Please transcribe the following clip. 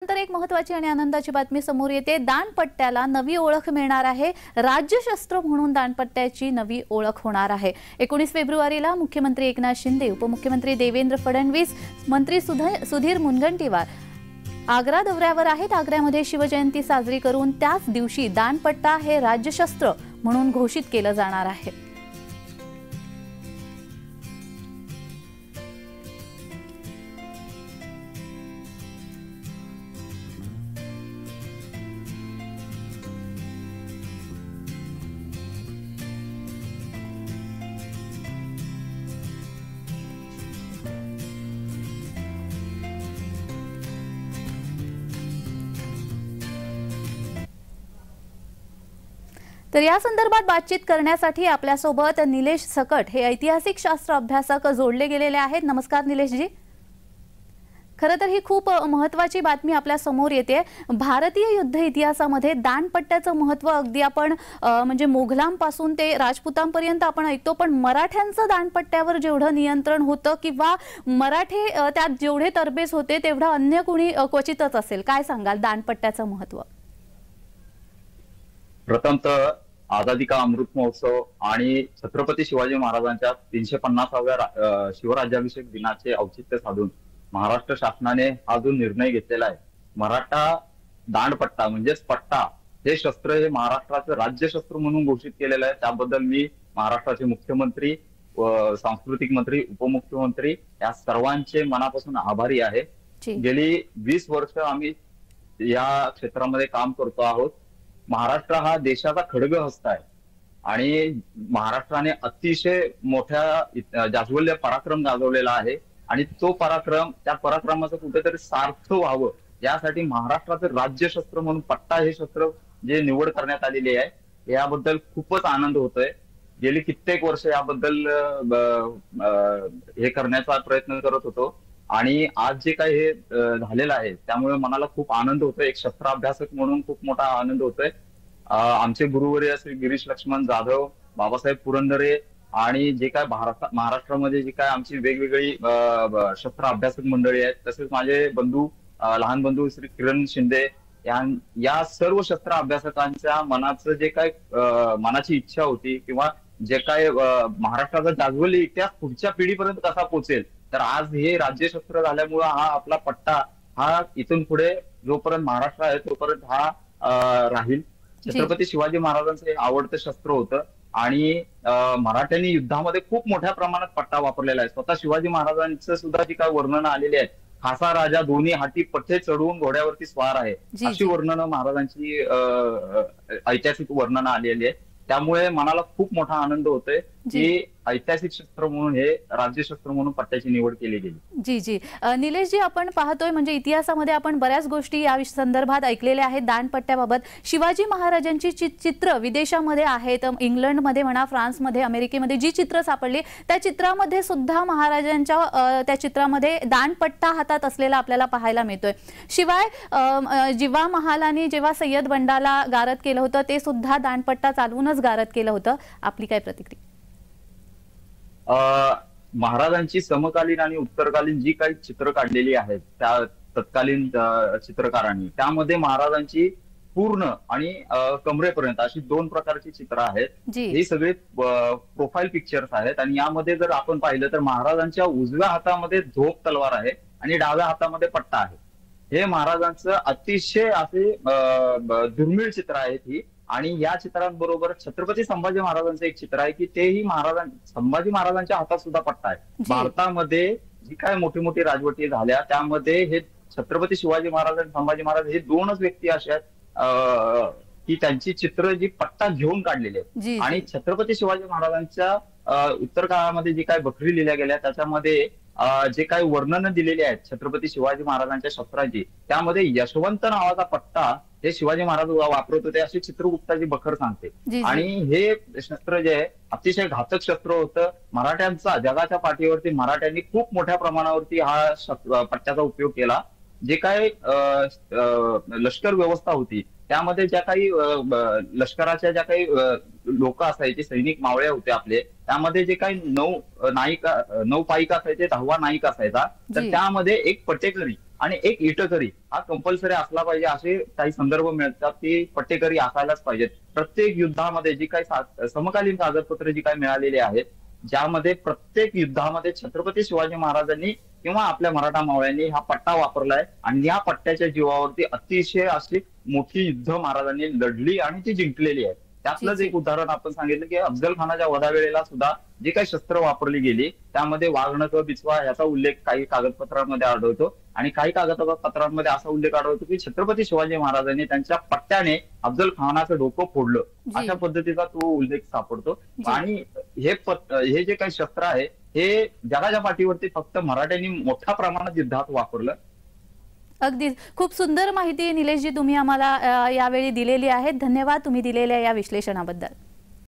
नंतर एक महत्त्वाची आणि आनंदाची बातमी समोर येते। दानपट्ट्याला नवी ओळख मिळणार आहे। राज्यशस्त्र म्हणून दानपट्ट्याची नवी ओळख होणार आहे। 19 फेब्रुवारीला मुख्यमंत्री एकनाथ शिंदे, उपमुख्यमंत्री देवेंद्र फडणवीस, मंत्री सुधीर मुनगंटीवार आग्रा दौऱ्यावर आहेत। आग्र्यामध्ये शिवजयंती साजरी करून त्याच दिवशी दानपट्टा हे राज्यशस्त्र म्हणून घोषित केलं जाणार आहे। तर या संदर्भात बातचीत करण्यासाठी आपल्यासोबत निलेश सकट हे ऐतिहासिक शास्त्र अभ्यासक जोडले गेलेले आहेत। नमस्कार निलेश जी। खरं तर ही खूप महत्त्वाची बातमी आपल्या समोर येते। भारतीय युद्ध इतिहासामध्ये दानपट्ट्याचं महत्त्व अगदी आपण म्हणजे मोगलांपासून ते राजपुतांपर्यंत आपण ऐकतो, पण मराठ्यांचं दानपट्ट्यावर जेवढं नियंत्रण होतं किंवा मराठे त्यात जेवढे तरबेज होते तेवढं अन्य कोणी क्वचितच असेल। काय सांगाल दानपट्ट्याचं महत्त्व? प्रथमतः आझादी का अमृत महोत्सव आणि छत्रपती शिवाजी महाराजांच्या 350व्या शिवराज्याभिषेक दिनाचे औचित्य साधून महाराष्ट्र शासनाने हा जो निर्णय घेतलेला आहे, मराठा दांडपट्टा म्हणजेच पट्टा हे शस्त्र हे महाराष्ट्राचं राज्यशस्त्र म्हणून घोषित केलेलं आहे। त्याबद्दल मी महाराष्ट्राचे मुख्यमंत्री, सांस्कृतिक मंत्री, उपमुख्यमंत्री या सर्वांचे मनापासून आभारी आहे। गेली 20 वर्ष आम्ही या क्षेत्रामध्ये काम करतो आहोत। महाराष्ट्र हा देशाचा खडगहस्त आहे आणि महाराष्ट्राने अतिशय मोठ्या जाज्वल्य पराक्रम गाजवलेला आहे आणि तो पराक्रम, त्या पराक्रमाचं कुठेतरी सार्थ व्हावं यासाठी महाराष्ट्राचं राज्यशस्त्र म्हणून पट्टा हे शस्त्र जे निवड करण्यात आलेली आहे याबद्दल खूपच आनंद होतोय। गेली कित्येक वर्ष याबद्दल हे करण्याचा प्रयत्न करत होतो आणि आज जे काही हे झालेलं आहे त्यामुळे मनाला खूप आनंद होतोय। एक शस्त्र अभ्यासक म्हणून खूप मोठा आनंद होतोय। आमचे गुरुवर्य श्री गिरीश लक्ष्मण जाधव, बाबासाहेब पुरंदरे आणि जे काय महाराष्ट्रामध्ये जी काय आमची वेगवेगळी शस्त्र अभ्यासक मंडळी आहेत, तसेच माझे बंधू, लहान बंधू श्री किरण शिंदे या सर्व शस्त्र अभ्यासकांच्या मनाचं जे काय मनाची इच्छा होती किंवा जे काय महाराष्ट्राचा जाज्वल्य इतिहास पुढच्या पिढीपर्यंत कसा पोहोचेल, तर आज हे राज्यशस्त्र झाल्यामुळे हा आपला पट्टा हा इथून पुढे जोपर्यंत महाराष्ट्र आहे तोपर्यंत हा राहील। छत्रपती शिवाजी महाराजांचं हे आवडतं शस्त्र होतं आणि मराठ्यांनी युद्धामध्ये खूप मोठ्या प्रमाणात पट्टा वापरलेला आहे। स्वतः शिवाजी महाराजांचं सुद्धा जी काय वर्णन आलेली आहेत, खासा राजा दोन्ही हाती पठ्ठे चढवून घोड्यावरती स्वार आहे, अशी वर्णनं महाराजांची ऐतिहासिक वर्णनं आलेली आहेत। त्यामुळे मनाला खूप मोठा आनंद होतोय की ऐतिहासिक शस्त्र म्हणून हे राज्यशस्त्र म्हणून पट्ट्याची निवड केली गेली। जी जी निलेश जी, आपण पाहतोय म्हणजे इतिहासामध्ये आपण बऱ्याच गोष्टी या संदर्भात ऐकलेल्या आहेत दानपट्ट्याबाबत। शिवाजी महाराजांची चित्र विदेशामध्ये आहेत, इंग्लंडमध्ये म्हणा, फ्रान्समध्ये, अमेरिकेमध्ये जी चित्र सापडली त्या चित्रामध्ये सुद्धा महाराजांच्या त्या चित्रामध्ये दानपट्टा हातात असलेला आपल्याला पाहायला मिळतोय। शिवाय जिवा महालाने जेव्हा सय्यद बंडाला गारद केलं होतं ते सुद्धा दानपट्टा चालवूनच गारद केलं होतं। आपली काय प्रतिक्रिया? महाराजांची समकालीन आणि उत्तरकालीन जी काही चित्र काढलेली आहेत त्या तत्कालीन चित्रकारांनी, त्यामध्ये महाराजांची पूर्ण आणि कमरेपर्यंत अशी 2 प्रकारची चित्र आहेत। ही सगळे प्रोफाईल पिक्चर्स आहेत आणि यामध्ये जर आपण पाहिलं तर महाराजांच्या उजव्या हातामध्ये झोप तलवार आहे आणि डाव्या हातामध्ये पट्टा आहे। हे महाराजांचं अतिशय असे दुर्मिळ चित्र आहेत ही। आणि या चित्रांबरोबर छत्रपती संभाजी महाराजांचं एक चित्र आहे की तेही संभाजी महाराजांच्या हातात सुद्धा पट्टा आहे। भारतामध्ये जी काय मोठी मोठी राजवटी झाल्या त्यामध्ये हे छत्रपती शिवाजी महाराज आणि संभाजी महाराज हे 2च व्यक्ती अशा आहेत की त्यांची चित्र जी पट्टा घेऊन काढलेली आहेत। आणि छत्रपती शिवाजी महाराजांच्या उत्तर काळामध्ये जी काय बखरी लिहिल्या गेल्या त्याच्यामध्ये जे काही वर्णनं दिलेली आहेत छत्रपती शिवाजी महाराजांच्या शस्त्राची, त्यामध्ये यशवंत नावाचा पट्टा हे शिवाजी महाराज वापरत होते अशी चित्रगुप्ताची बखर सांगते। आणि हे शस्त्र जे आहे अतिशय घातक शस्त्र होतं। मराठ्यांचा जगाच्या पाठीवरती मराठ्यांनी खूप मोठ्या प्रमाणावरती हा पट्ट्याचा उपयोग केला। जे काय लष्कर व्यवस्था होती त्यामध्ये ज्या काही लष्कराच्या ज्या काही लोक असायचे, सैनिक मावळे होते आपले, त्यामध्ये जे काही 9 पाईक असायचे, 10वा नाईक असायचा, तर त्यामध्ये एक पटेकरी आणि एक इटकरी हा कंपल्सरी असला पाहिजे असे काही संदर्भ मिळतात की पट्टेकरी असायलाच पाहिजेत. प्रत्येक युद्धामध्ये जी काही समकालीन कागदपत्र जी काही मिळालेली आहेत, ज्यामध्ये प्रत्येक युद्धामध्ये छत्रपती शिवाजी महाराजांनी किंवा आपल्या मराठा मावळ्यांनी हा पट्टा वापरलाय आणि या पट्ट्याच्या जीवावरती अतिशय अशी मोठी युद्ध महाराजांनी लढली आणि ती जिंकलेली आहे. त्यातलंच एक उदाहरण आपण सांगितलं की अफजल खानाच्या वधावेळेला सुद्धा जी काही शस्त्र वापरली गेली त्यामध्ये वाघनख, बिचवा याचा उल्लेख काही कागदपत्रांमध्ये आढळतो आणि काही कागदपत्रांमध्ये असा उल्लेख आढळतो की छत्रपती शिवाजी महाराजांनी त्यांच्या पट्ट्याने अफजल खानाचं डोकं फोडलं, अशा पद्धतीचा तो उल्लेख सापडतो. आणि हे जे काही शस्त्र आहे हे जगाच्या पाठीवरती फक्त मराठ्यांनी मोठ्या प्रमाणात युद्धात वापरलं. अगदीच खूप सुंदर माहिती निलेशजी तुम्ही आम्हाला यावेळी दिलेली आहे. धन्यवाद तुम्ही दिलेल्या या विश्लेषणाबद्दल.